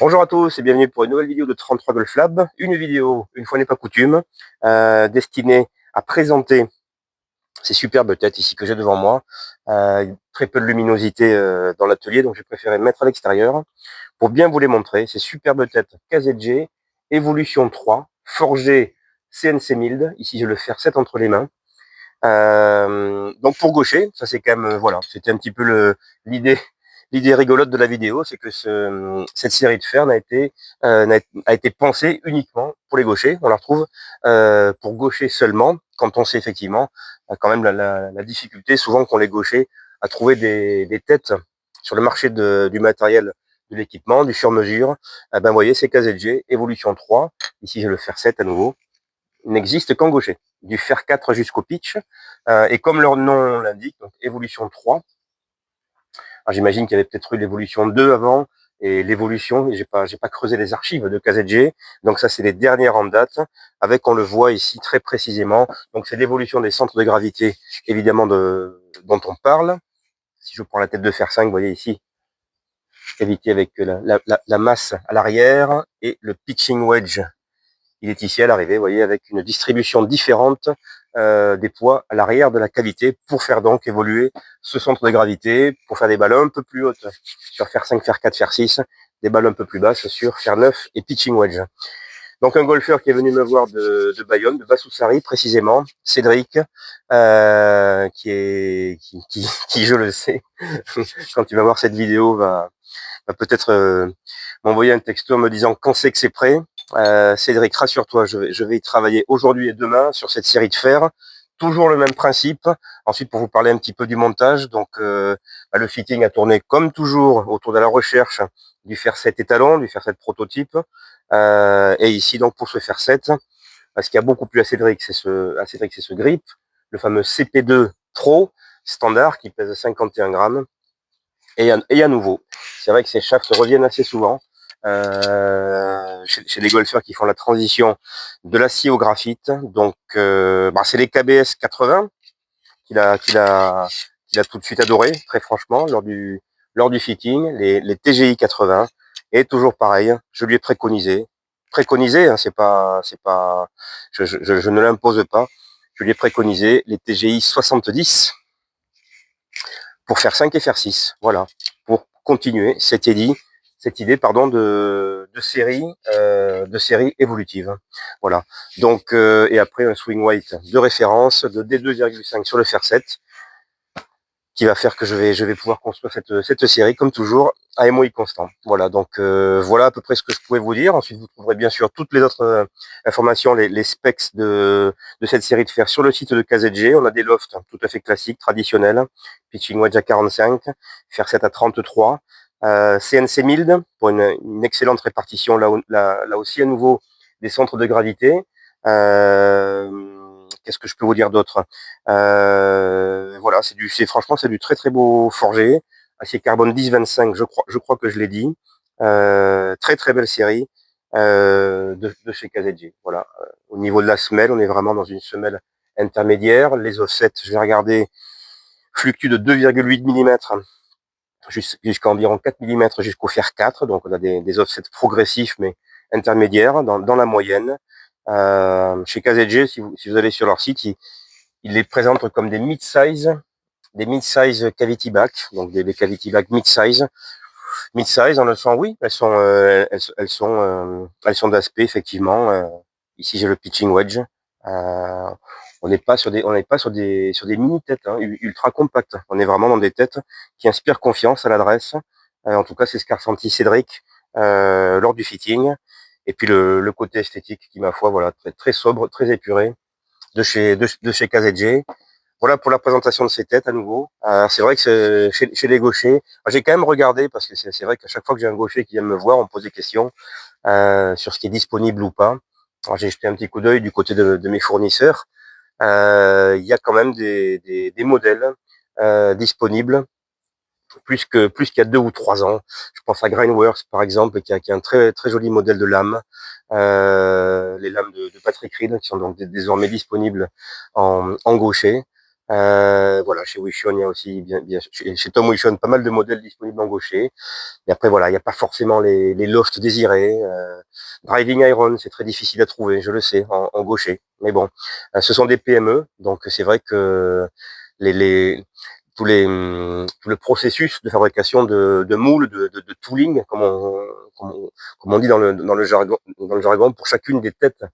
Bonjour à tous et bienvenue pour une nouvelle vidéo de 33 Golf Lab. Une vidéo, une fois n'est pas coutume, destinée à présenter ces superbes têtes ici que j'ai devant moi. Très peu de luminosité dans l'atelier, donc j'ai préféré me mettre à l'extérieur pour bien vous les montrer. Ces superbes têtes KZG, Evolution 3, forgées CNC Mild. Ici j'ai le fer 7 entre les mains. Donc pour gaucher, ça c'est quand même, voilà, c'était un petit peu l'idée. L'idée rigolote de la vidéo, c'est que cette série de fer a été pensée uniquement pour les gauchers. On la retrouve pour gaucher seulement, quand on sait effectivement quand même la difficulté souvent qu'ont les gauchers à trouver des têtes sur le marché du matériel de l'équipement, du sur-mesure. Ben vous voyez, c'est KZG, Evolution 3. Ici j'ai le fer 7 à nouveau. Il n'existe qu'en gaucher, du fer 4 jusqu'au pitch. Et comme leur nom l'indique, donc Evolution 3. Alors, j'imagine qu'il y avait peut-être eu l'évolution 2 avant et l'évolution, j'ai pas creusé les archives de KZG. Donc ça, c'est les dernières en date, avec, on le voit ici très précisément. Donc c'est l'évolution des centres de gravité, évidemment, dont on parle. Si je prends la tête de fer 5, vous voyez ici, cavité avec la masse à l'arrière et le pitching wedge. Il est ici à l'arrivée, vous voyez, avec une distribution différente des poids à l'arrière de la cavité pour faire donc évoluer ce centre de gravité, pour faire des balles un peu plus hautes sur fer 5, fer 4, fer 6, des balles un peu plus basses sur fer 9 et pitching wedge. Donc un golfeur qui est venu me voir de Bayonne, de Bassoussari précisément, Cédric, qui, je le sais, quand il va voir cette vidéo, va peut-être m'envoyer un texto en me disant quand c'est que c'est prêt. Cédric, rassure-toi, je vais y travailler aujourd'hui et demain sur cette série de fer. Toujours le même principe. Ensuite, pour vous parler un petit peu du montage, donc le fitting a tourné comme toujours autour de la recherche du fer 7 étalon, du fer 7 prototype. Et ici, donc pour ce fer 7, ce qui a beaucoup plu à Cédric, c'est ce grip, le fameux CP2 Pro standard qui pèse 51 grammes. Et à nouveau, c'est vrai que ces shafts reviennent assez souvent chez les golfeurs qui font la transition de l'acier au graphite. Donc, c'est les KBS 80 qu'il a tout de suite adoré, très franchement, lors du fitting, les TGI 80. Et toujours pareil, je lui ai préconisé, hein, je ne l'impose pas. Je lui ai préconisé les TGI 70 pour faire 5 et faire 6. Voilà. Pour continuer cette idée de série évolutive. Voilà. Donc, et après un swing weight de référence de D2,5 sur le fer 7 qui va faire que je vais pouvoir construire cette série comme toujours à MOI constant. Voilà, donc voilà à peu près ce que je pouvais vous dire. Ensuite, vous trouverez bien sûr toutes les autres informations, les specs de cette série de fer sur le site de KZG. On a des lofts tout à fait classiques, traditionnels, pitching wedge à 45, fer 7 à 33, CNC Mild pour une excellente répartition là aussi à nouveau des centres de gravité. Qu'est-ce que je peux vous dire d'autre? Voilà, franchement, c'est du très très beau forgé. Acier carbone 10-25, je crois que je l'ai dit. Très très belle série de chez KZG. Voilà. Au niveau de la semelle, on est vraiment dans une semelle intermédiaire. Les offsets, je vais regarder, fluctuent de 2,8 mm jusqu'à environ 4 mm jusqu'au fer 4. Donc on a des offsets progressifs mais intermédiaires dans la moyenne. Chez KZG, si vous allez sur leur site, ils les présentent comme des mid-size cavity back, donc des cavity back mid-size. Mid-size, dans le sens, oui, elles sont d'aspect, effectivement. Ici, j'ai le pitching wedge. On n'est pas sur des mini têtes, hein, ultra compactes. On est vraiment dans des têtes qui inspirent confiance à l'adresse. En tout cas, c'est ce qu'a ressenti Cédric lors du fitting. Et puis le côté esthétique qui, ma foi, voilà, très, très sobre, très épuré de chez KZG. Voilà pour la présentation de ces têtes à nouveau. C'est vrai que chez les gauchers, j'ai quand même regardé parce que c'est vrai qu'à chaque fois que j'ai un gaucher qui vient me voir, on me pose des questions sur ce qui est disponible ou pas. Alors j'ai jeté un petit coup d'œil du côté de mes fournisseurs. Il y a quand même des modèles disponibles plus qu'il y a 2 ou 3 ans. Je pense à Grindworks par exemple, qui a un très très joli modèle de lame. Les lames de Patrick Reed qui sont donc désormais disponibles en gaucher. Voilà, chez Wishon, il y a aussi, chez Tom Wishon, pas mal de modèles disponibles en gaucher. Et après, voilà, il n'y a pas forcément les lofts désirés. Driving Iron, c'est très difficile à trouver, je le sais, en gaucher. Mais bon, ce sont des PME, donc c'est vrai que les, tout le processus de fabrication de moules, de tooling, comme on dit dans le jargon, pour chacune des têtes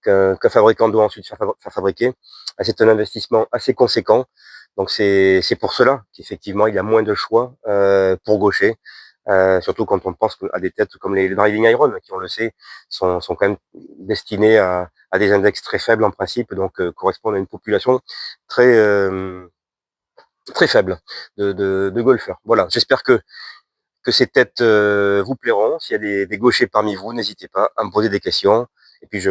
qu'un fabricant doit ensuite faire fabriquer, c'est un investissement assez conséquent. Donc c'est pour cela qu'effectivement il y a moins de choix pour gaucher, surtout quand on pense à des têtes comme les Driving Iron, qui on le sait sont quand même destinées à des index très faibles en principe, donc correspondent à une population très très faible de golfeurs. Voilà, j'espère que ces têtes vous plairont. S'il y a des gauchers parmi vous, n'hésitez pas à me poser des questions. Et puis,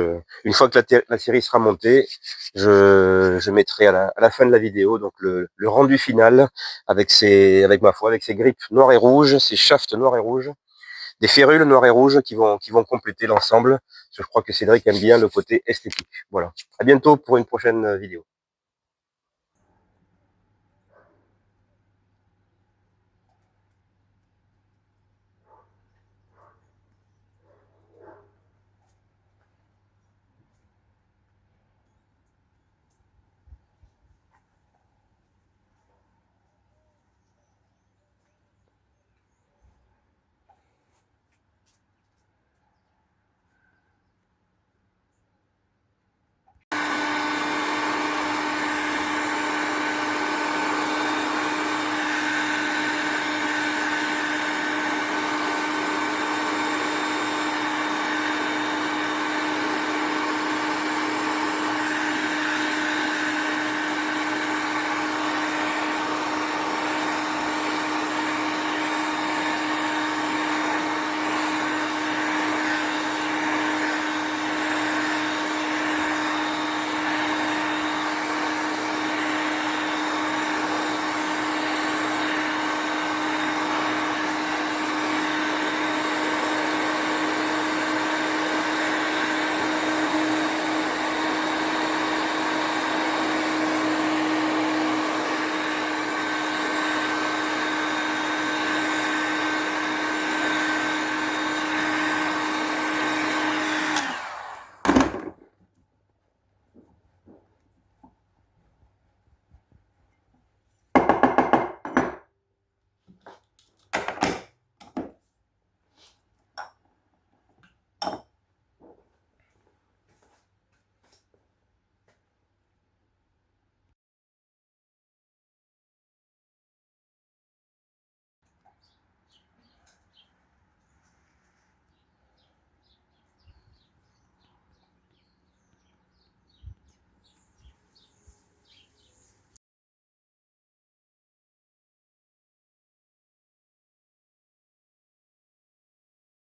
une fois que la série sera montée, je mettrai à la fin de la vidéo donc le rendu final avec avec ses grippes noires et rouges, ses shafts noirs et rouges, des férules noires et rouges qui vont compléter l'ensemble. Je crois que Cédric aime bien le côté esthétique. Voilà. À bientôt pour une prochaine vidéo.